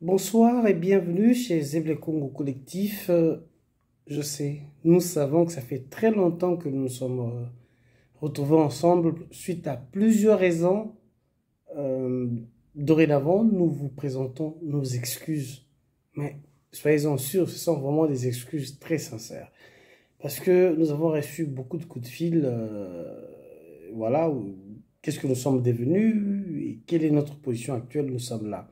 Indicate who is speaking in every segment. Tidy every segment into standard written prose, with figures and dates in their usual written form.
Speaker 1: Bonsoir et bienvenue chez Zeble Congo Collectif. Je sais, nous savons que ça fait très longtemps que nous nous sommes retrouvés ensemble suite à plusieurs raisons. Euh, Dorénavant, nous vous présentons nos excuses. Mais soyez-en sûrs, ce sont vraiment des excuses très sincères. Parce que nous avons reçu beaucoup de coups de fil. Voilà, qu'est-ce que nous sommes devenus et quelle est notre position actuelle, nous sommes là.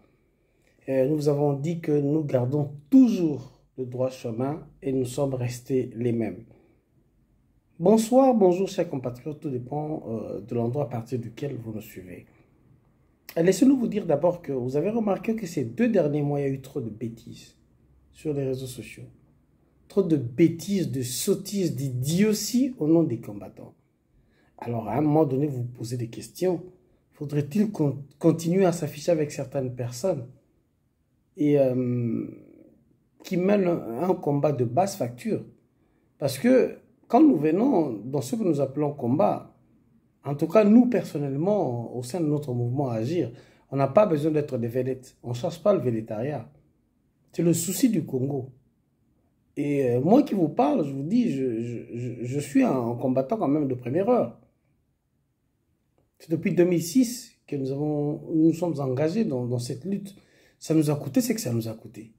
Speaker 1: Nous vous avons dit que nous gardons toujours le droit chemin et nous sommes restés les mêmes. Bonsoir, bonjour chers compatriotes, tout dépend de l'endroit à partir duquel vous nous suivez. Laissez-nous vous dire d'abord que vous avez remarqué que ces 2 derniers mois, il y a eu trop de bêtises sur les réseaux sociaux. Trop de bêtises, de sottises, d'idioties au nom des combattants. Alors à un moment donné, vous vous posez des questions. Faudrait-il qu'on continue à s'afficher avec certaines personnes et qui mènent un combat de basse facture? Parce que quand nous venons dans ce que nous appelons combat, en tout cas nous personnellement, au sein de notre mouvement Agir, on n'a pas besoin d'être des vedettes. On ne cherche pas le vélétariat. C'est le souci du Congo. Et moi qui vous parle, je vous dis, je suis un combattant quand même de première heure. C'est depuis 2006 que nous sommes engagés dans cette lutte. Ça nous a coûté ce que ça nous a coûté.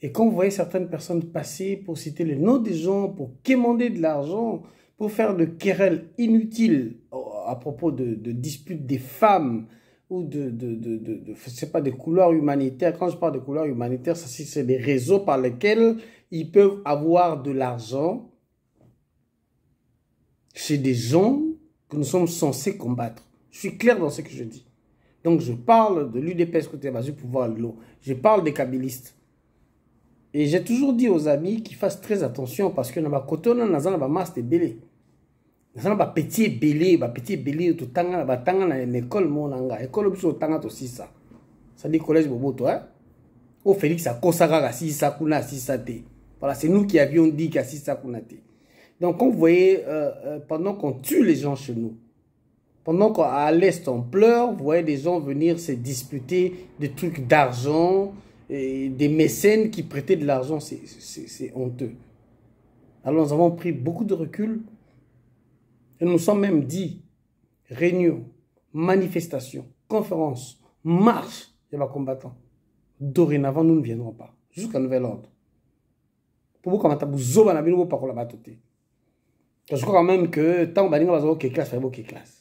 Speaker 1: Et quand vous voyez certaines personnes passer pour citer les noms des gens, pour quémander de l'argent, pour faire de querelles inutiles à propos de disputes des femmes ou je sais pas, des couloirs humanitaires. Quand je parle de couloirs humanitaires, c'est des réseaux par lesquels ils peuvent avoir de l'argent chez des gens que nous sommes censés combattre. Je suis clair dans ce que je dis. Donc je parle de l'UDPS côté Bazu pouvoir l'eau. Je parle des kabylistes. Et j'ai toujours dit aux amis qu'ils fassent très attention parce que dans ma côté, on a un masse de belé. On a un petit belé, tout tanga, dans l'école, mon anga. École, on tanga aussi ça. Ça dit collège Boboto, hein? Au Félix, ça kosara, si ça kuna, si ça te. Voilà, c'est nous qui avions dit qu'à si ça kuna te. Donc, on voyait, pendant qu'on tue les gens chez nous, pendant qu'à l'Est on pleure, vous voyez des gens venir se disputer des trucs d'argent, des mécènes qui prêtaient de l'argent, c'est honteux. Alors nous avons pris beaucoup de recul et nous sommes même dit réunion, manifestation, conférence, marche des combattants. Dorénavant, nous ne viendrons pas, jusqu'à nouvel ordre. Pour vous, comment vous avez vous pas la je crois quand même que tant que vous avez classe, il faut classe.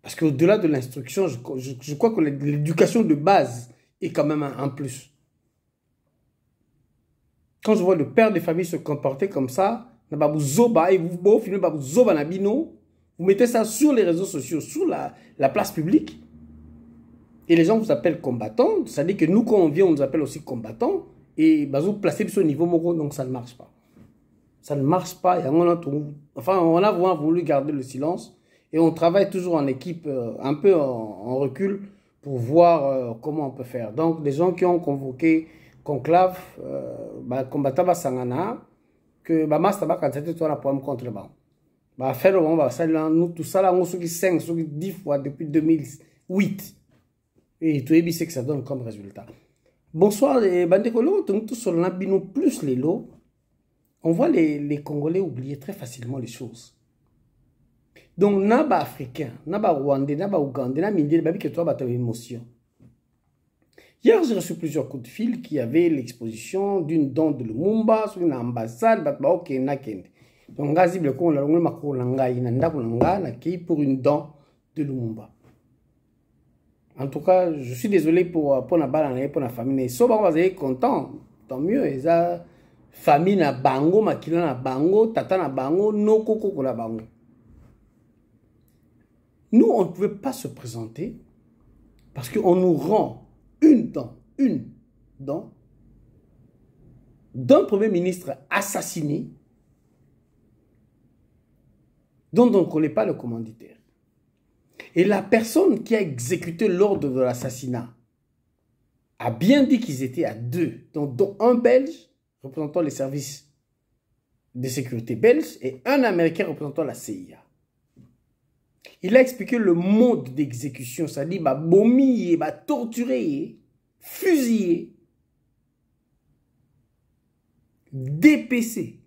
Speaker 1: Parce qu'au-delà de l'instruction, je crois que l'éducation de base est quand même un plus. Quand je vois le père de famille se comporter comme ça, vous mettez ça sur les réseaux sociaux, sur la place publique, et les gens vous appellent combattants, c'est-à-dire que nous, quand on vient, on nous appelle aussi combattants, et vous placez sur niveau moro, donc ça ne marche pas. Ça ne marche pas, et enfin, on a vraiment voulu garder le silence, et on travaille toujours en équipe, un peu en recul, pour voir comment on peut faire. Donc, les gens qui ont convoqué conclave, combattant Sangana, que Master va candidater toi la pomme contre le banc. Faire on va nous tout ça là, on se 5, 10 fois depuis 2008. Et tout est ce que ça donne comme résultat. Bonsoir, les bandécolos, tous sur l'ambino plus les lots. On voit les Congolais oublier très facilement les choses. Donc, naba africain, naba rwandais, naba ougandais, naba mindé, babi que toi, bah, t'as une émotion. Hier, j'ai reçu plusieurs coups de fil qui avaient l'exposition d'une don de Lumumba sur une ambassade, bah, ok, nakende. Donc, gazi bleko, on l'a longue mako langa, inanda langa, naki pour une don de Lumumba. En tout cas, je suis désolé pour la balle, pour la famille. Si vous êtes content, tant mieux. Et ça, famille na bango, makila na bango, tata na bango, no koko na bango. Nous, on ne pouvait pas se présenter parce qu'on nous rend une dent d'un premier ministre assassiné dont on ne connaît pas le commanditaire. Et la personne qui a exécuté l'ordre de l'assassinat a bien dit qu'ils étaient à 2, dont un Belge représentant les services de sécurité belges et un Américain représentant la CIA. Il a expliqué le mode d'exécution, c'est-à-dire bomi et torturer fusillé, dépecé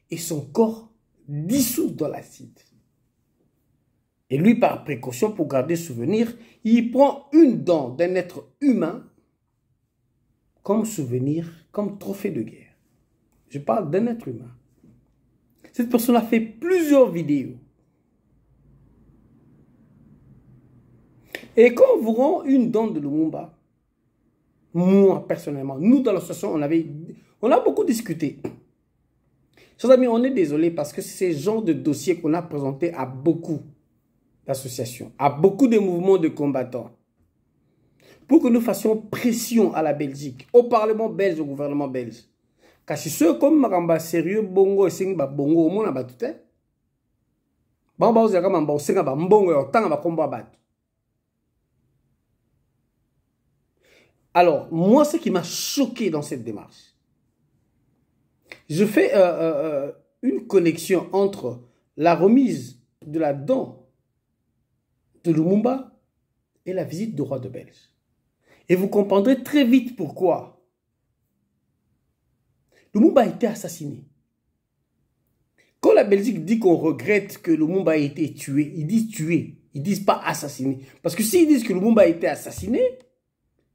Speaker 1: et son corps dissous dans l'acide. Et lui, par précaution, pour garder souvenir, il prend une dent d'un être humain comme souvenir, comme trophée de guerre. Je parle d'un être humain. Cette personne a fait plusieurs vidéos. Et quand on vous rend une dent de Lumumba, moi, personnellement, nous, dans l'association, on a beaucoup discuté. Chers amis, on est désolé parce que c'est ce genre de dossier qu'on a présenté à beaucoup d'associations, à beaucoup de mouvements de combattants, pour que nous fassions pression à la Belgique, au Parlement belge, au gouvernement belge. Car si ceux comme Maramba sérieux, bongo et sing bongo, au monde a battu. Alors, moi, ce qui m'a choqué dans cette démarche, je fais une connexion entre la remise de la dent de Lumumba et la visite du roi de Belge. Et vous comprendrez très vite pourquoi. Lumumba a été assassiné. Quand la Belgique dit qu'on regrette que Lumumba a été tué, ils disent tué, ils disent pas assassiné. Parce que s'ils disent que Lumumba a été assassiné,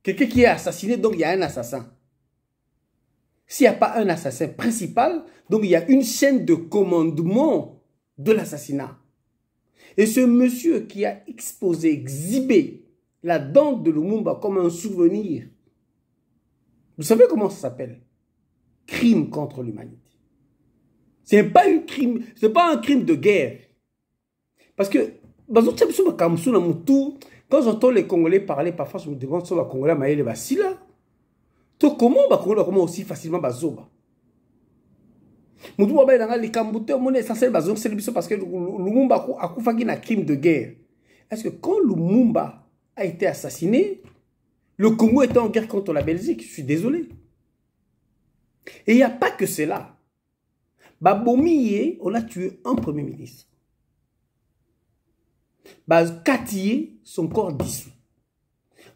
Speaker 1: quelqu'un qui est assassiné, donc il y a un assassin. S'il n'y a pas un assassin principal, donc il y a une chaîne de commandement de l'assassinat. Et ce monsieur qui a exhibé la dent de Lumumba comme un souvenir, vous savez comment ça s'appelle? Crime contre l'humanité. Ce n'est pas un crime de guerre. Parce que, quand j'entends les Congolais parler, parfois je me demande sur les Congolais, mais il est là. Comment les Congolais comment aussi facilement bazoba? Parce que Lumumba a fait un crime de guerre. Est-ce que quand Lumumba a été assassiné, le Congo était en guerre contre la Belgique? Je suis désolé. Et il n'y a pas que cela. Babomiye, on a tué un premier ministre. Katiye, son corps dissous.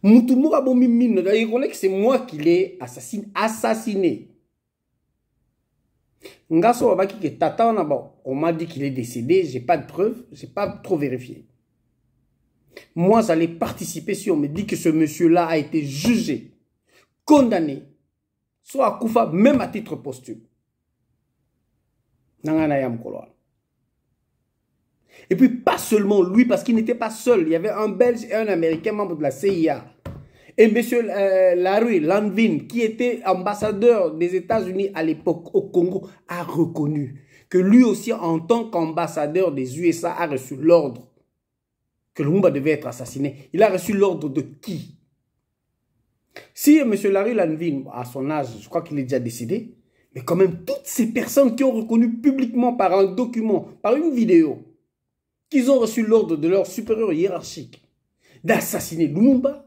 Speaker 1: Moutoumou Bomi Mine, il connaît que c'est moi qui l'ai assassiné. Ngaso Babaki que Tata, on m'a dit qu'il est décédé, j'ai pas de preuves, j'ai pas trop vérifié. Moi, j'allais participer si on me dit que ce monsieur-là a été jugé, condamné, soit à Koufa, même à titre posthume. Et puis pas seulement lui, parce qu'il n'était pas seul. Il y avait un Belge et un Américain membre de la CIA. Et M. Larry Lanvin, qui était ambassadeur des États-Unis à l'époque au Congo, a reconnu que lui aussi, en tant qu'ambassadeur des USA, a reçu l'ordre que Lumumba devait être assassiné. Il a reçu l'ordre de qui? Si M. Larry Lanvin, à son âge, je crois qu'il est déjà décédé, mais quand même, toutes ces personnes qui ont reconnu publiquement par un document, par une vidéo, qu'ils ont reçu l'ordre de leur supérieur hiérarchique d'assassiner Lumumba,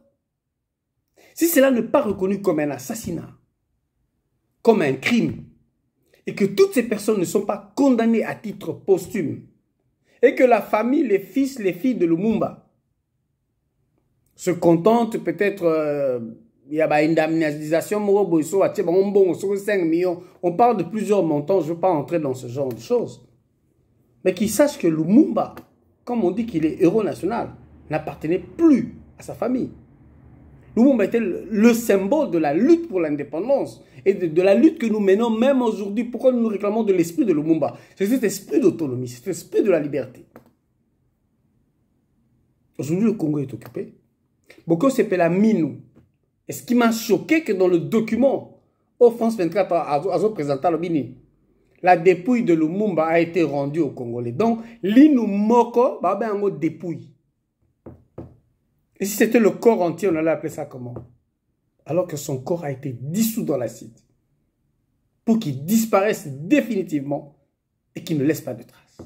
Speaker 1: si cela n'est pas reconnu comme un assassinat, comme un crime, et que toutes ces personnes ne sont pas condamnées à titre posthume, et que la famille, les fils, les filles de Lumumba se contentent peut-être, il y a une indemnisation, on 5 millions, on parle de plusieurs montants, je ne veux pas entrer dans ce genre de choses. Mais qu'ils sachent que Lumumba, comme on dit qu'il est héros national, n'appartenait plus à sa famille. Lumumba était le symbole de la lutte pour l'indépendance et de la lutte que nous menons même aujourd'hui. Pourquoi nous réclamons de l'esprit de Lumumba? C'est cet esprit d'autonomie, cet esprit de la liberté. Aujourd'hui, le Congo est occupé. Beaucoup s'appelle la Minou. Et ce qui m'a choqué, que dans le document, au France 24 a présenté le Bini, la dépouille de Lumumba a été rendue aux Congolais. Donc, l'Inou Moko, bah ben un mot dépouille. Et si c'était le corps entier, on allait appeler ça comment? Alors que son corps a été dissous dans l'acide. Pour qu'il disparaisse définitivement et qu'il ne laisse pas de traces.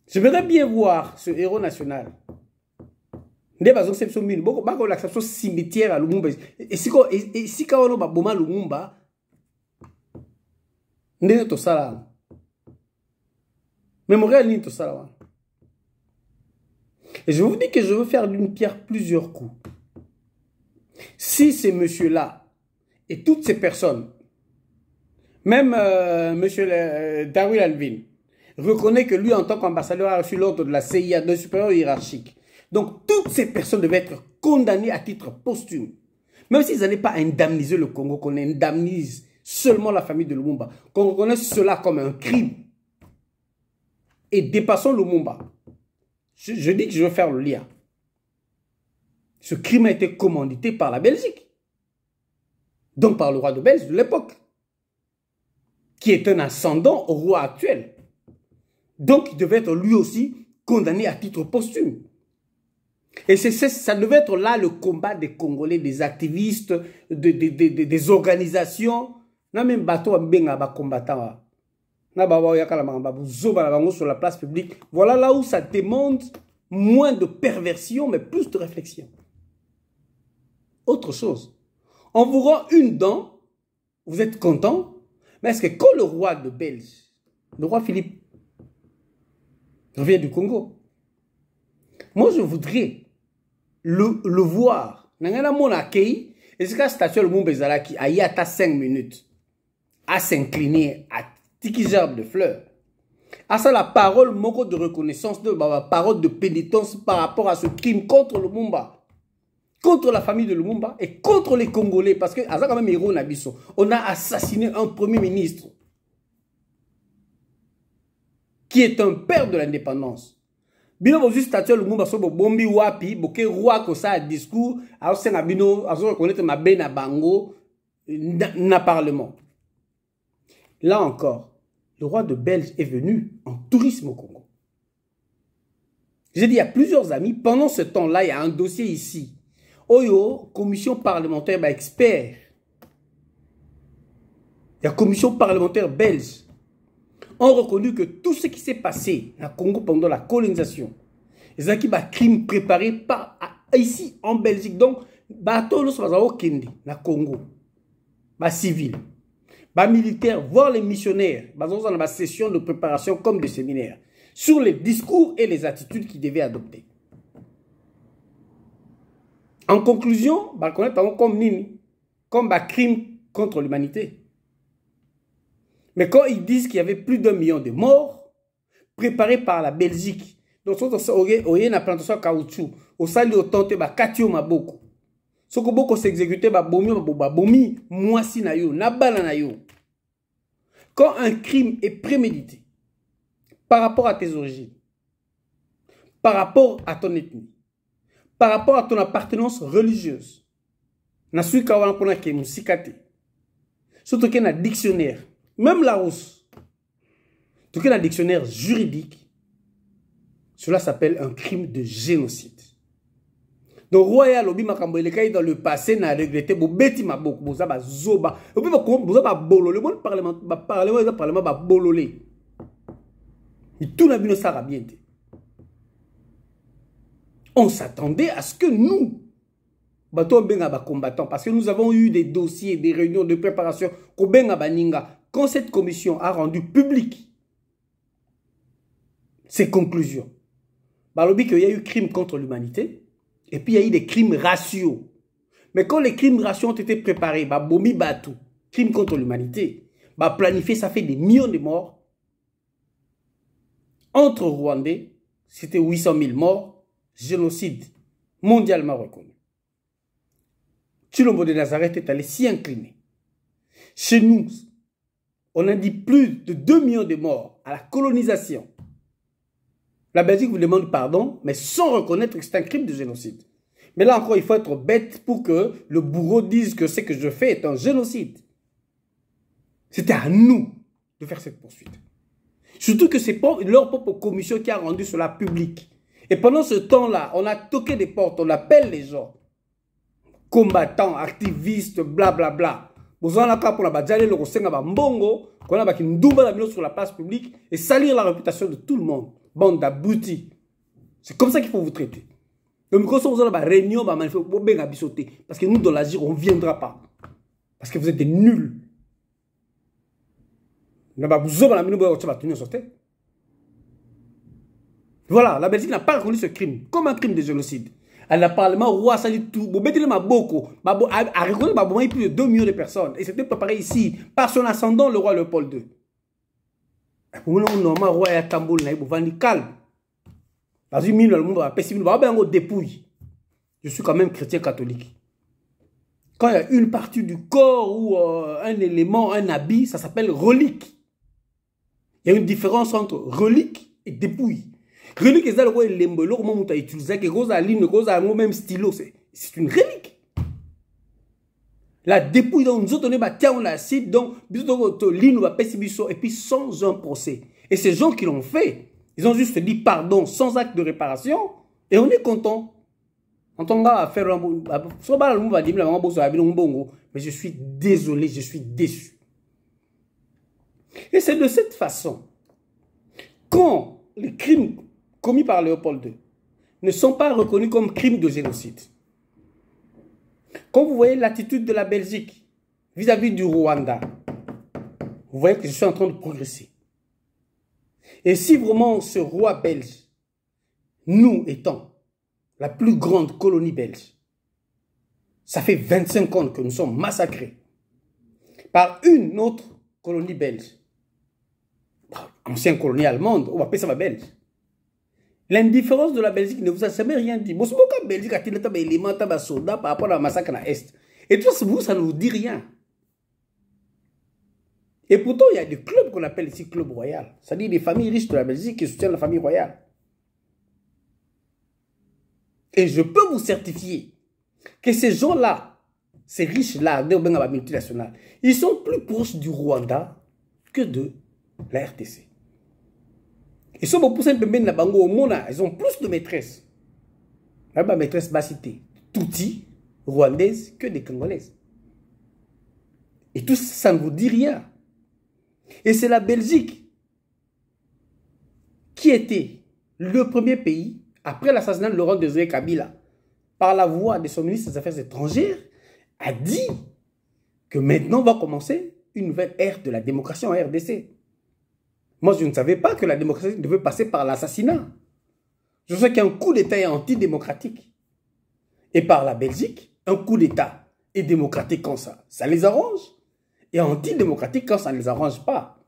Speaker 1: J'aimerais bien voir ce héros national. L'acception cimetière à Lumumba. Et si on a boma Lumumba, ndenge to sala. Mémorial ni to sala. Et je vous dis que je veux faire d'une pierre plusieurs coups. Si ces messieurs-là et toutes ces personnes, même monsieur Darwin Alvin, reconnaît que lui, en tant qu'ambassadeur, a reçu l'ordre de la CIA, d'un supérieur hiérarchique. Donc, toutes ces personnes devaient être condamnées à titre posthume. Même s'ils n'allaient pas indemniser le Congo, qu'on indemnise seulement la famille de Lumumba, qu'on reconnaisse cela comme un crime. Et dépassons Lumumba. Je dis que je veux faire le lien. Ce crime a été commandité par la Belgique. Donc par le roi de Belge de l'époque. Qui est un ascendant au roi actuel. Donc il devait être lui aussi condamné à titre posthume. Et ça devait être là le combat des Congolais, des activistes, des organisations. Na même bateau benga ba combattant. Na ba wa yakala ba zoba bango sur la place publique. Voilà là où ça demande moins de perversion mais plus de réflexion. Autre chose. On vous rend une dent, vous êtes content, mais est-ce que quand le roi de Belge, le roi Philippe, revient du Congo, moi je voudrais le voir. Nangana mon accueil, et c'est qu'à statue le monde bezalaki, a y a 5 minutes, à s'incliner, à tiki gerbe de fleurs. À ça la parole, moko de reconnaissance, de parole de pénitence par rapport à ce crime contre le Lumumba. Contre la famille de Lumumba et contre les Congolais. Parce que, à ça quand même, héros Nabiso, on a assassiné un premier ministre qui est un père de l'indépendance. Bino vous juste statuer Lumumba so bombi wapi, boke roi ko ça discours, alors c'est Nabino, alors reconnaître ma bena bango na parlement. Là encore, le roi de Belge est venu en tourisme au Congo. J'ai dit, il y a plusieurs amis, pendant ce temps-là, il y a un dossier ici. Oyo, commission parlementaire expert. La commission parlementaire belge ont reconnu que tout ce qui s'est passé au Congo pendant la colonisation, les acquis de crimes préparés par ici en Belgique. Donc, bateau le au Kende, na Congo, ba civil, ba militaire, voire les missionnaires, dans la session de préparation comme de séminaire, sur les discours et les attitudes qu'ils devaient adopter. En conclusion, bah, comme Nini, comme un crime contre l'humanité. Mais quand ils disent qu'il y avait plus d'1 million de morts préparés par la Belgique, donc il y a une plantation caoutchouc, au salut au tente, bah, katio maboko. Ce que beaucoup s'exécuter, bah, bomi, moisi na yo, nabala na yo. Quand un crime est prémédité par rapport à tes origines, par rapport à ton ethnie, par rapport à ton appartenance religieuse, surtout qu'il y a un dictionnaire, même la rousse, tout qu'il y a un dictionnaire juridique, cela s'appelle un crime de génocide. Donc, Royal Obi Makambo, dans le passé, n'a regretté, beti maboko, boza ba zoba, boza ba bololé, bon parlement ba bololé. Et tout n'a bien ça bien. On s'attendait à ce que nous, combattants, parce que nous avons eu des dossiers, des réunions de préparation, quand cette commission a rendu public ses conclusions, il y a eu crime contre l'humanité, et puis il y a eu des crimes raciaux. Mais quand les crimes raciaux ont été préparés, bomi batou, crime contre l'humanité, planifié, ça fait des millions de morts. Entre Rwandais, c'était 800 000 morts. Génocide mondialement reconnu. Chilombo de Nazareth est allé s'y incliner. Chez nous, on a dit plus de 2 millions de morts à la colonisation. La Belgique vous demande pardon, mais sans reconnaître que c'est un crime de génocide. Mais là encore, il faut être bête pour que le bourreau dise que ce que je fais est un génocide. C'était à nous de faire cette poursuite. Surtout que c'est leur propre commission qui a rendu cela public. Et pendant ce temps-là, on a toqué des portes, on appelle les gens. Combattants, activistes, blablabla. Vous en avez pour la badjale, le rosenga mbongo, qu'on a une double sur la place publique et salir la réputation de tout le monde. Bande d'aboutis. C'est comme ça qu'il faut vous traiter. Donc, quand vous avez une réunion, parce que nous, dans l'agir, on ne viendra pas. Parce que vous êtes des nuls. Voilà, la Belgique n'a pas reconnu ce crime comme un crime de génocide.
Speaker 2: À la parlement, roi, ça dit tout. Bon, mettez-le ma boko. A reconnu plus de 2 millions de personnes. Et c'était préparé ici par son ascendant, le roi Léopold II. Pour nous, normal, roi et Tamboul, il faut calme. Parce que le monde va passer, il va dépouille. Je suis quand même chrétien catholique. Quand il y a une partie du corps ou un élément, un habit, ça s'appelle relique. Il y a une différence entre relique et dépouille. Relique, c'est le roi Lembelo, comment on a utilisé, que cause à ligne, cause à même stylo, c'est une relique. La dépouille, donc nous autres, on a acide, donc, ligne va passer et puis sans un procès. Et ces gens qui l'ont fait, ils ont juste dit pardon sans acte de réparation et on est content. En tant qu'affaire, mais je suis désolé, je suis déçu. Et c'est de cette façon, quand les crimes commis par Léopold II ne sont pas reconnus comme crimes de génocide, quand vous voyez l'attitude de la Belgique vis-à-vis du Rwanda, vous voyez que je suis en train de progresser. Et si vraiment ce roi belge, nous étant la plus grande colonie belge, ça fait 25 ans que nous sommes massacrés par une autre colonie belge, ancienne colonie allemande, on va appeler ça ma belge. L'indifférence de la Belgique ne vous a jamais rien dit. Bon, c'est pourquoi la Belgique a tiré des éléments, des soldats par rapport à la massacre à l'Est. Et tout ça, ça ne vous dit rien. Et pourtant, il y a des clubs qu'on appelle ici Club Royal. C'est-à-dire des familles riches de la Belgique qui soutiennent la famille royale. Et je peux vous certifier que ces gens-là, ces riches-là, multinationales, ils sont plus proches du Rwanda que de la RTC. Ils sont beaucoup plus de Bango au monde, ils ont plus de maîtresses. La maîtresse va citer Tutsi, rwandaises, que des Congolaises. Et tout ça, ça ne vous dit rien. Et c'est la Belgique qui était le premier pays, après l'assassinat de Laurent Désiré Kabila, par la voix de son ministre des Affaires étrangères, a dit que maintenant va commencer une nouvelle ère de la démocratie en RDC. Moi, je ne savais pas que la démocratie devait passer par l'assassinat. Je sais qu'un coup d'État est antidémocratique. Et par la Belgique, un coup d'État est démocratique quand ça les arrange. Et antidémocratique quand ça ne les arrange pas.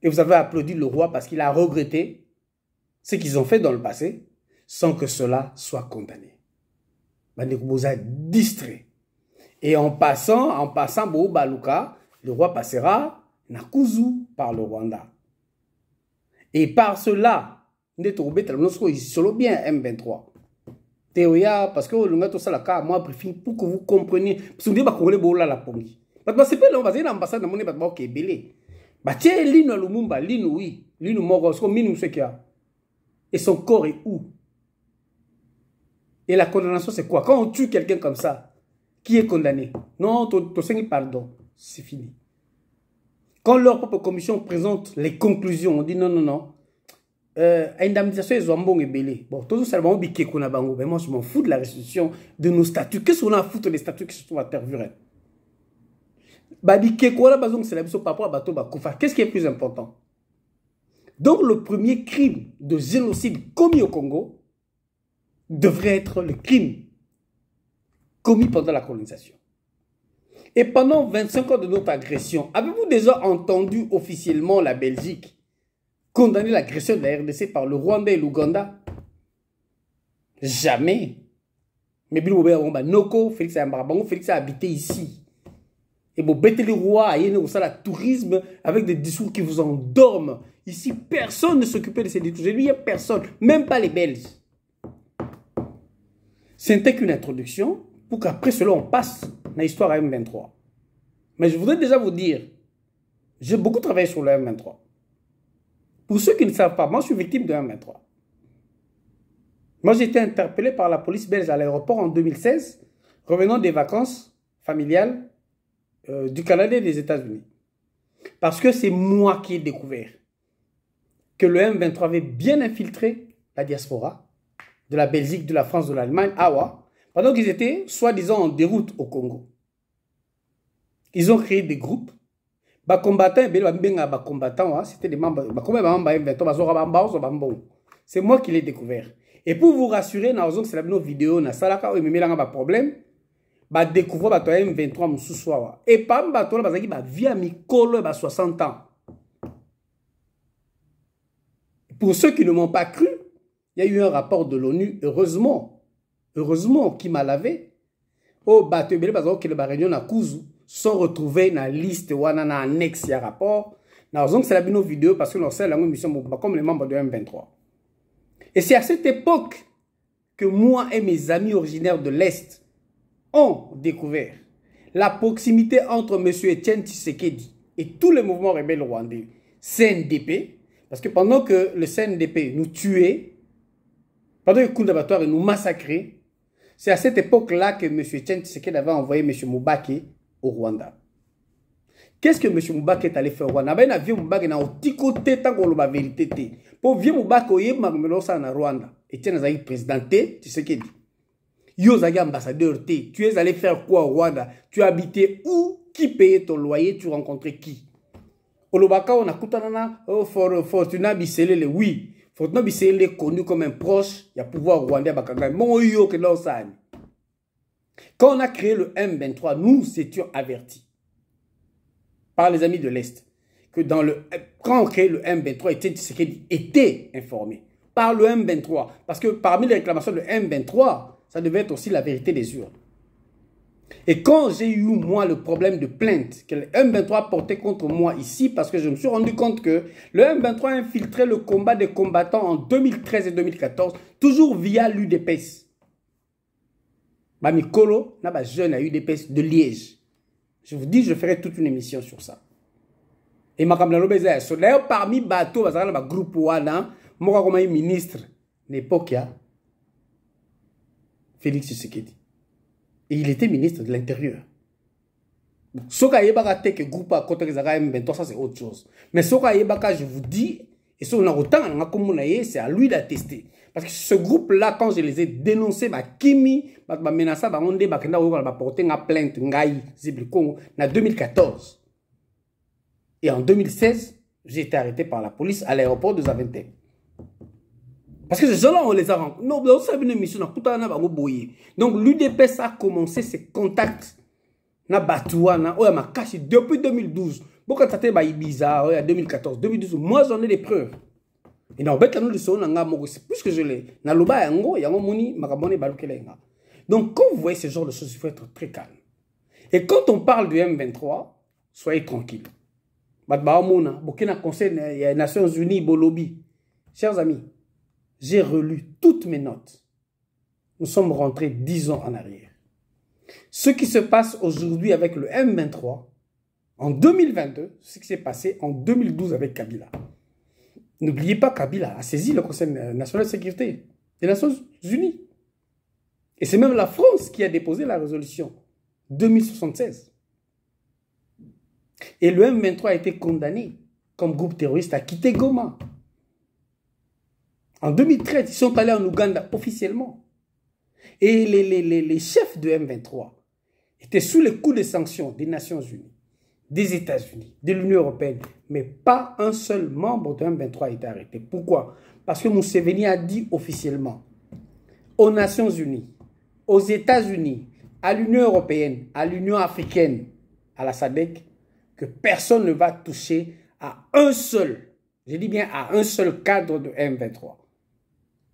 Speaker 2: Et vous avez applaudi le roi parce qu'il a regretté ce qu'ils ont fait dans le passé sans que cela soit condamné. Vous a distrait. Et en passant Baluka, le roi passera Nakuzu par le Rwanda. Et par cela, nous sommes bien M23. Théoria, parce que moi, pour que vous compreniez, parce que vous dites que la pongi. C'est pas l'ambassade de mon état qui est belé. Tiens, l'île Lumumba, l'île oui, l'île Mogos, comme l'île ce qu'il y a. Et son corps est où? Et la condamnation, c'est quoi? Quand on tue quelqu'un comme ça, qui est condamné? Non, pardon, c'est fini. Quand leur propre commission présente les conclusions, on dit non, non, non. Indemnisation est bon et belé. Bon, tout ça, mais moi, je m'en fous de la restitution de nos statuts. Qu'est-ce qu'on a à foutre des statuts qui se trouvent à Tervuren? Qu'est-ce qui est plus important? Donc, le premier crime de génocide commis au Congo devrait être le crime commis pendant la colonisation. Et pendant 25 ans de notre agression, avez-vous déjà entendu officiellement la Belgique condamner l'agression de la RDC par le Rwanda et l'Ouganda? Jamais. Mais Noko, Félix a habité ici. Et vous bêtez le roi, il y a un tourisme avec des discours qui vous endorment. Ici, personne ne s'occupait de ces discours. Il n'y a personne, même pas les Belges. C'était qu'une introduction pour qu'après cela, on passe dans l'histoire à M23. Mais je voudrais déjà vous dire, j'ai beaucoup travaillé sur le M23. Pour ceux qui ne savent pas, moi je suis victime de M23. Moi j'ai été interpellé par la police belge à l'aéroport en 2016, revenant des vacances familiales du Canada et des États-Unis. Parce que c'est moi qui ai découvert que le M23 avait bien infiltré la diaspora de la Belgique, de la France, de l'Allemagne, Awa, pendant qu'ils étaient soi-disant en déroute au Congo. Ils ont créé des groupes. C'était des membres. C'est moi qui l'ai découvert. Et pour vous rassurer, c'est la vidéo, na salaka ou même là problème, ba découvrir ba M23 mususwa. Et pas ba to la bazaki ba via mikolo ba 60 ans. Pour ceux qui ne m'ont pas cru, il y a eu un rapport de l'ONU, heureusement, qui m'a lavé. Oh, bateau belé bazaki que le réunion na Kuzu sont retrouvés dans la liste ou dans annexe ya rapport. C'est la vidéo parce que l'on sait la mission comme les membres de M23. Et c'est à cette époque que moi et mes amis originaires de l'Est ont découvert la proximité entre M. Etienne Tshisekedi et tous les mouvements rebelles rwandais, CNDP, parce que pendant que le CNDP nous tuait, pendant que le coup d'abattoir nous massacrait, c'est à cette époque-là que M. Etienne Tshisekedi avait envoyé M. Moubake au Rwanda. Qu'est-ce que M. Moubake est allé faire au Rwanda? Il a vu Moubake dans le côté tant qu'on la vérité. Pour vieux Moubake, il y a un Rwanda. Etienne Azaï président, tu sais qu'il dit. Yo Zagi ambassadeur, tu es allé faire quoi au Rwanda? Tu habitais où? Qui payait ton loyer? Tu rencontrais qui? Au Lobaka, on a Koutanana, Fortuna Bisselele, oui. Fortuna Bisselele est connu comme un proche, il y a pouvoir rwandais à Bakanga. Mon yo que là, ça. Quand on a créé le M23, nous étions avertis par les amis de l'Est que quand on crée le M23, Etienne Tshisekedi était informé par le M23. Parce que parmi les réclamations de M23, ça devait être aussi la vérité des urnes. Et quand j'ai eu, moi, le problème de plainte que le M23 portait contre moi ici, parce que je me suis rendu compte que le M23 a infiltré le combat des combattants en 2013 et 2014, toujours via l'UDPS. Mikolo, n'a pas jeune à UDPS de Liège. Je vous dis, je ferai toute une émission sur ça. Et ma d'ailleurs, parmi bateaux, le groupe Wana, moi, comme ministre, l'époque, Félix Tshisekedi. Et il était ministre de l'Intérieur. Soka yebaka te que groupe à côté des M23, ça c'est autre chose. Mais Soka yebaka, je vous dis, et ce on a autant, c'est à lui d'attester. Parce que ce groupe-là, quand je les ai dénoncés, Kimi, menacé, on a porté une plainte, en 2014. Et en 2016, j'ai été arrêté par la police à l'aéroport de Zaventem. Parce que ces gens-là, on les a rencontrés. Non, on savait une mission, donc l'UDPS a commencé ses contacts. Depuis 2012. Beaucoup de Ibiza, 2014, 2012. Moi, j'en ai des preuves. Et dans c'est plus que je l'ai. Donc, quand vous voyez ce genre de choses, il faut être très calme. Et quand on parle du M23, soyez tranquille. Burkina concerne les Nations Unies, Bolobi. Chers amis, j'ai relu toutes mes notes. Nous sommes rentrés 10 ans en arrière. Ce qui se passe aujourd'hui avec le M23, en 2022, ce qui s'est passé en 2012 avec Kabila. N'oubliez pas, Kabila a saisi le Conseil national de sécurité des Nations Unies. Et c'est même la France qui a déposé la résolution 2076. Et le M23 a été condamné comme groupe terroriste à quitter Goma. En 2013, ils sont allés en Ouganda officiellement. Et les chefs de M23 étaient sous le coup des sanctions des Nations Unies, des États-Unis, de l'Union européenne. Mais pas un seul membre de M23 a été arrêté. Pourquoi? Parce que Museveni a dit officiellement aux Nations Unies, aux États-Unis, à l'Union européenne, à l'Union africaine, à la SADC, que personne ne va toucher à un seul, je dis bien à un seul cadre de M23.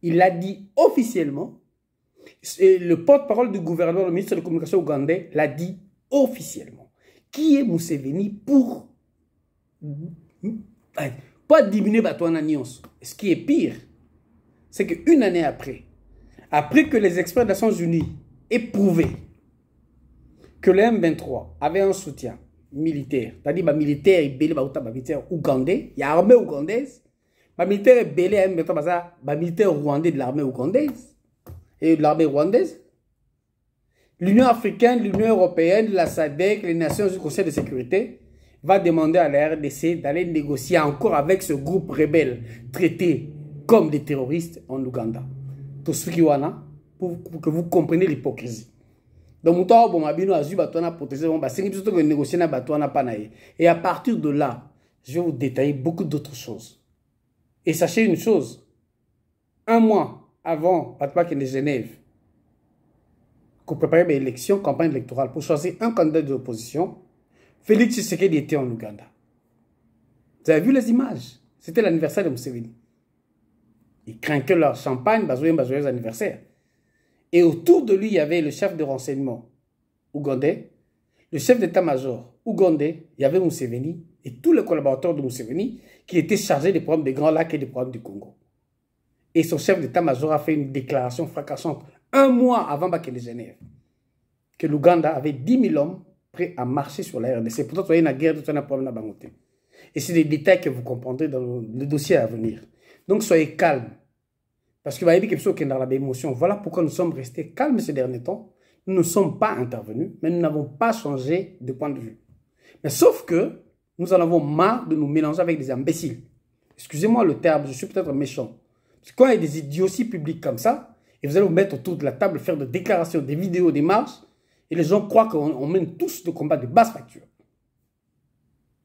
Speaker 2: Il l'a dit officiellement. Et le porte-parole du gouvernement, le ministre de la Communication ougandais, l'a dit officiellement. Qui est Museveni pour pas diminuer Batouana Nyons? Ce qui est pire, c'est qu'une année après que les experts des Nations Unies aient prouvé que le M23 avait un soutien militaire, c'est-à-dire militaire et militaire ougandais, il y a l'armée ougandaise, militaire et belé M23, militaire rwandais de l'armée ougandaise et de l'armée rwandaise. L'Union africaine, l'Union européenne, la SADC, les Nations du Conseil de sécurité va demander à la RDC d'aller négocier encore avec ce groupe rebelle traité comme des terroristes en Ouganda. Tout ce qui wana pour que vous compreniez l'hypocrisie. Donc, et à partir de là, je vais vous détailler beaucoup d'autres choses. Et sachez une chose, un mois avant Patmak de Genève, pour préparer l'élection, campagne électorale, pour choisir un candidat de l'opposition, Félix Tshisekedi était en Ouganda. Vous avez vu les images? C'était l'anniversaire de Museveni. Ils craquaient leur champagne, joyeux anniversaire. Et autour de lui, il y avait le chef de renseignement ougandais, le chef d'état-major ougandais, il y avait Museveni et tous les collaborateurs de Museveni qui étaient chargés des problèmes des Grands Lacs et des problèmes du Congo. Et son chef d'état-major a fait une déclaration fracassante un mois avant Bakele Genève que l'Ouganda avait 10 000 hommes prêts à marcher sur la RDC. Pourtant, vous avez une guerre, tout un problème à Bangote. Et c'est des détails que vous comprendrez dans le dossier à venir. Donc, soyez calmes. Parce que vous avez dit quelque chose qui est dans la émotion. Voilà pourquoi nous sommes restés calmes ces derniers temps. Nous ne sommes pas intervenus, mais nous n'avons pas changé de point de vue. Mais sauf que nous en avons marre de nous mélanger avec des imbéciles. Excusez-moi le terme, je suis peut-être méchant. Parce que quand il y a des idioties publiques comme ça, et vous allez vous mettre autour de la table, faire des déclarations, des vidéos, des marches, et les gens croient qu'on mène tous de combats de basse facture.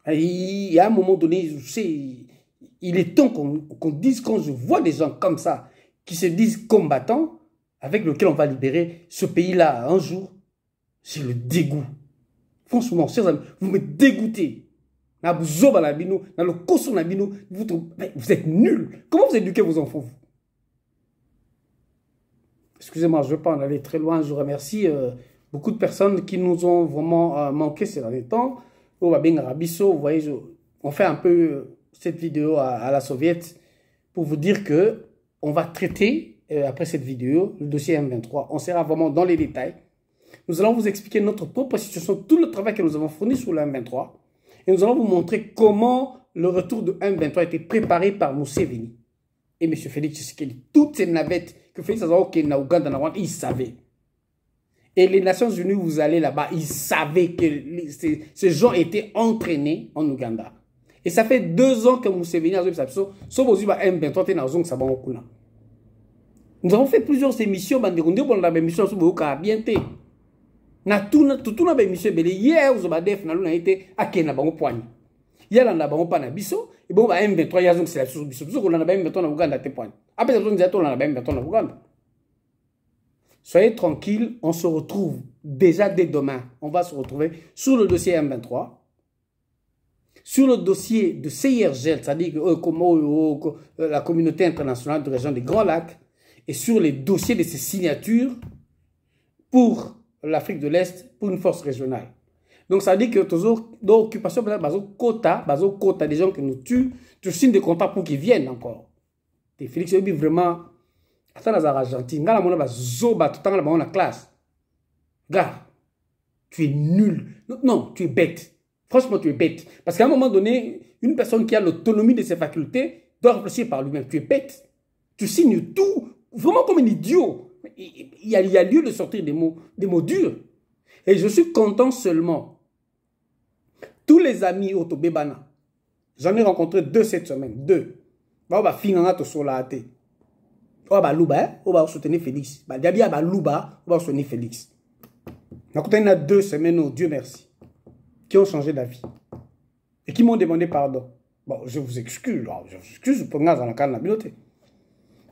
Speaker 2: Il y a un moment donné, je sais, il est temps qu'on dise, quand je vois des gens comme ça, qui se disent combattants, avec lesquels on va libérer ce pays-là un jour, c'est le dégoût. Franchement, chers amis, vous me dégoûtez. Vous êtes nuls. Comment vous éduquez vos enfants, vous? Excusez-moi, je ne veux pas en aller très loin. Je remercie beaucoup de personnes qui nous ont vraiment manqué ces derniers temps. Vous voyez, on fait un peu cette vidéo à la soviète pour vous dire que on va traiter, après cette vidéo, le dossier M23. On sera vraiment dans les détails. Nous allons vous expliquer notre propre situation, tout le travail que nous avons fourni sur le M23. Et nous allons vous montrer comment le retour de M23 a été préparé par Museveni et M. Félix Tshisekedi. Toutes ces navettes que Félix Tshisekedi na Ouganda, ils savaient. Et les Nations Unies, vous allez là-bas, ils savaient que ces gens étaient entraînés en Ouganda. Et ça fait 2 ans que Museveni a fait ça. Nous avons fait plusieurs émissions, hier, vous avez été à Kenabango. Il y a un bango pana biso et bon ba M23 ya zong c'est la biso biso ko na ba M23 na Uganda te point. Après ça on dit à na ba M23 na Uganda. Soyez tranquilles, on se retrouve déjà dès demain. On va se retrouver sur le dossier M23, sur le dossier de CIRGL, c'est-à-dire la communauté internationale de région des Grands Lacs, et sur les dossiers de ces signatures pour l'Afrique de l'Est, pour une force régionale. Donc ça veut dire que toujours dans l'occupation, quota, des gens qui nous tuent, tu signes des contrats pour qu'ils viennent encore. Et Félix Obi vraiment, attends dans l'Argentine, là on a zoba tout le temps dans la classe. Gars, tu es nul. Non, tu es bête. Franchement, tu es bête. Parce qu'à un moment donné, une personne qui a l'autonomie de ses facultés doit réfléchir par lui-même. Tu es bête. Tu signes tout, vraiment comme un idiot. Il y a lieu de sortir des mots durs. Et je suis content seulement. Tous les amis Otobebana, j'en ai rencontré 2 cette semaine. 2. On va finir sur la AT. On va soutenir Félix. On va soutenir Félix. Donc, il y a 2 semaines, oh, Dieu merci, qui ont changé d'avis. Et qui m'ont demandé pardon. Bon, je vous excuse. Je vous excuse pour nga dans la canne la bilote.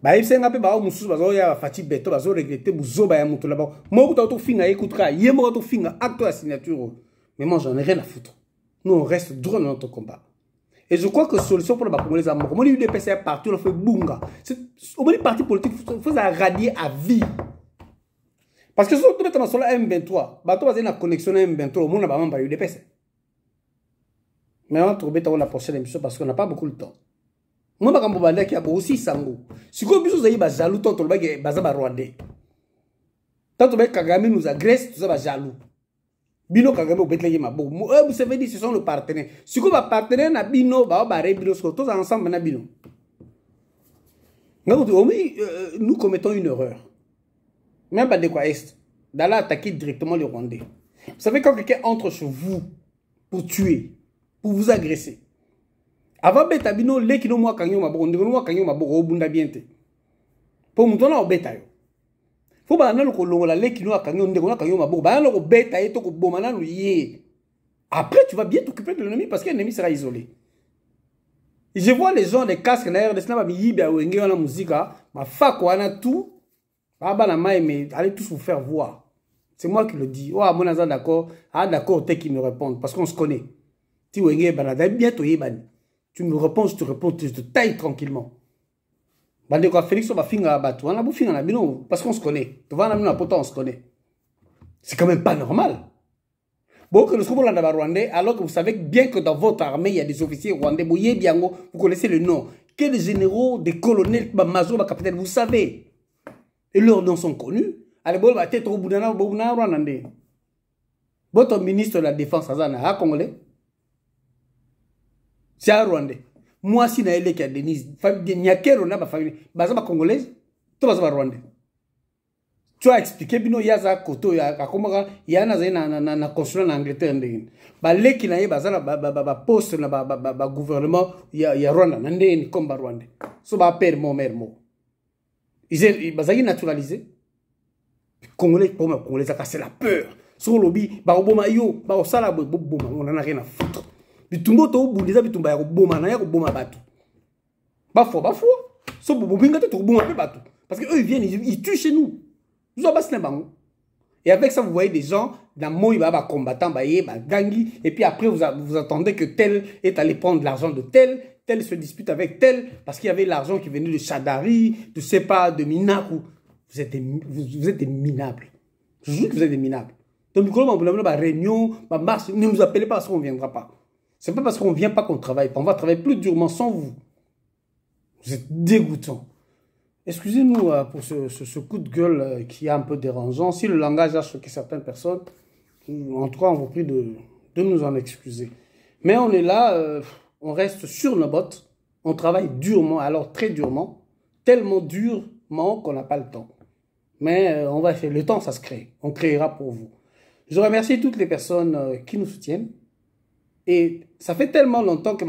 Speaker 2: Bah, il s'est ngapé, bah, moussous, bah, il y a fatigué, beto, bah, regretté, bouzo, bah, moutou là-bas. Moi, vous t'as finga, écoutera, yémo, t'as finga, acte la signature. Mais moi, j'en ai rien à foutre. Nous, on reste droit dans notre combat. Et je crois que la solution pour le Congolais, c'est que l'UDPS est parti, on fait bunga. Au moins, les partis politiques, il faut radier à vie. Parce que si on est sur la M23, bah, tu vas avoir une connexion M23, au monde, on va l'UDPS. Mais on va trouver la prochaine émission parce qu'on n'a pas beaucoup de temps. Moi, je vais vous dire aussi sango. Si vous avez jaloux, tant que vous avez rwandais. Tant que Kagame nous agresse, vous avez jaloux. Bino Kagame au Bethlehem mabo. Vous savez dit ce sont nos partenaires. Si vous avez partenaire na Bino, bah barré Bino, tous ensemble na Bino. Nous commettons une erreur. Même pas de quoi est d'aller attaquer directement les Rwandais. Vous savez quand quelqu'un entre chez vous pour tuer, pour vous agresser. Avant beta Bino le kino moi kanyo mabo, on devait moi kanyo mabo au bunda biente. Pour nous donner au beta yo. Faut pas aller au la leki no akanyo ndeko na kanyo mabo ba na ko beta yeto ko bomana no yé. Après tu vas bien t'occuper de l'ennemi parce que l'ennemi sera isolé. Je vois les gens, les casques, d'ailleurs, la musique, ma fac, tout. Mais allez tous vous faire voir. C'est moi qui le dis. Oh, mon azar d'accord. Ah, d'accord, t'es qui me répondent. Parce qu'on se connaît. Tu me réponds, je te réponds, je te taille tranquillement. Félix, on va finir à battre. Parce qu'on se connaît. On se connaît. C'est quand même pas normal. Bon, que nous sommes rwandais, alors que vous savez bien que dans votre armée, il y a des officiers rwandais. Vous connaissez le nom. Que des généraux, des colonels, majors, capitaines, vous savez. Et leurs noms sont connus. Allez, bon, votre ministre de la Défense, c'est Congolais. C'est un Rwandais. Moi, si je suis Denise, il n'y a qu'un famille. Baza Congolais, tout va Rwandais. Tu as expliqué, bino yaza koto ya kakomaka ya na consulat en Angleterre ndenge. Ba leki na ye bazala ba poste na ba gouvernement ya Rwanda ndenge comme ba Rwanda. So ba père mon mère mo. Ils bazali naturalisé. Congolais pour moi Congolais ça c'est la peur. Sur lobby ba oboma yo ba osala boma on en a rien à foutre. Bitumbo to bundiza bitumba ya boma na ya boma batu. Ba fo. So bobinga to boma pe batu parce que eux ils viennent ils tuent chez nous. Et avec ça, vous voyez des gens, dans le monde, il va y combattant, gangi, et puis après, vous attendez que tel est allé prendre l'argent de tel se dispute avec tel, parce qu'il y avait l'argent qui venait de Chadari, de sais pas, de Minaku. Vous êtes des minables. Je vous jure que vous êtes des minables. Donc, réunion, marche, ne nous appelez pas parce qu'on ne viendra pas. C'est pas parce qu'on ne vient pas qu'on travaille pas. On va travailler plus durement sans vous. Vous êtes dégoûtants. Excusez-nous pour ce coup de gueule qui est un peu dérangeant. Si le langage a choqué certaines personnes, en tout cas, on vous prie de nous en excuser. Mais on est là, on reste sur nos bottes, on travaille durement, alors très durement, tellement durement qu'on n'a pas le temps. Mais on va faire le temps, ça se crée. On créera pour vous. Je remercie toutes les personnes qui nous soutiennent. Et ça fait tellement longtemps que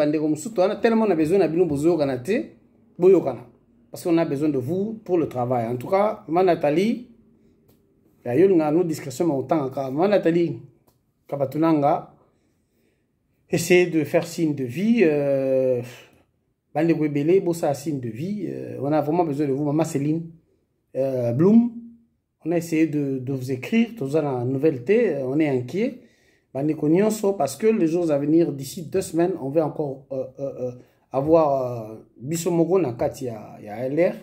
Speaker 2: tellement on a besoin de parce qu'on a besoin de vous pour le travail. En tout cas, moi, Nathalie, il y a eu une discussion autant. Moi, Nathalie, Kabatunanga, essayer de faire signe de vie. Signe de vie. On a vraiment besoin de vous. Maman Céline Bloom, on a essayé de vous écrire. Tous la nouvelle thé, on est inquiet. Parce que les jours à venir, d'ici 2 semaines, on va encore avoir Bissomogo Nakati à LR,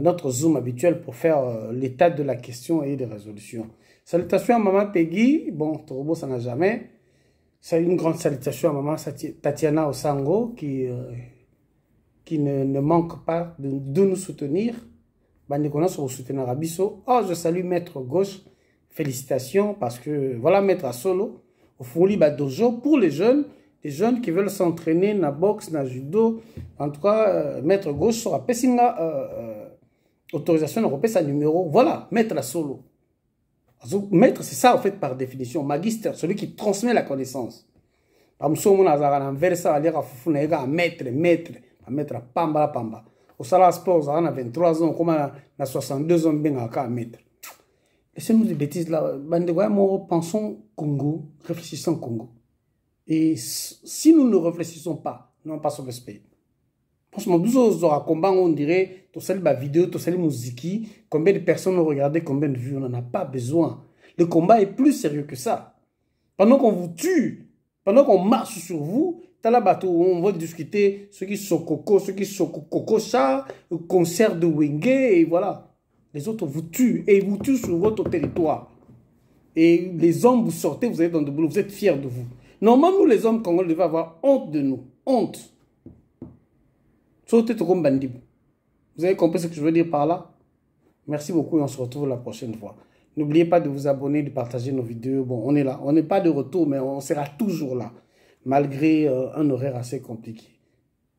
Speaker 2: notre Zoom habituel pour faire l'état de la question et des résolutions. Salutations à Maman Peggy. Bon, Torobo, ça n'a jamais. C'est une grande salutation à Maman Tatiana Osango qui ne manque pas de nous soutenir. Bandekona sur soutenir à Bisso. Oh, je salue Maître Gauche. Félicitations parce que voilà, Maître à solo au Fouli Dojo pour les jeunes qui veulent s'entraîner na boxe, na judo. En tout cas, Maître Gauche sera Pessinga autorisation européenne sa numéro. Voilà, Maître à solo. Maître, c'est ça en fait par définition. Magister, celui qui transmet la connaissance. Par exemple, on a versa à lire à Fufunega, maître, à pamba. Au Salah Sport, on a 23 ans, comme on a 62 ans, bien à maître. Laissez-nous des bêtises là. Pensons Congo, réfléchissons Congo. Et si nous ne réfléchissons pas, nous n'avons pas ce respect. Franchement, nous aurons combat, on dirait, tout seul la vidéo, tout seul la musique, combien de personnes ont regardé, combien de vues, on n'en a pas besoin. Le combat est plus sérieux que ça. Pendant qu'on vous tue, pendant qu'on marche sur vous, on va discuter ceux qui sont coco, ceux qui sont coco chat, le concert de Wenge, et voilà. Les autres vous tuent, et ils vous tuent sur votre territoire. Et les hommes, vous sortez, vous allez dans le boulot, vous êtes fiers de vous. Normalement, nous, les hommes congolais, devons avoir honte de nous. Honte. Sautez comme bandit. Vous avez compris ce que je veux dire par là? Merci beaucoup et on se retrouve la prochaine fois. N'oubliez pas de vous abonner, de partager nos vidéos. Bon, on est là. On n'est pas de retour, mais on sera toujours là. Malgré un horaire assez compliqué.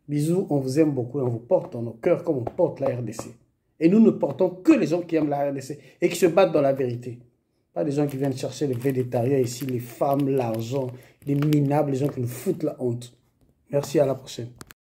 Speaker 2: Bisous, on vous aime beaucoup et on vous porte dans nos cœurs comme on porte la RDC. Et nous ne portons que les gens qui aiment la RDC et qui se battent dans la vérité. Pas des gens qui viennent chercher les végétariens ici, les femmes, l'argent, les minables, les gens qui nous foutent la honte. Merci, à la prochaine.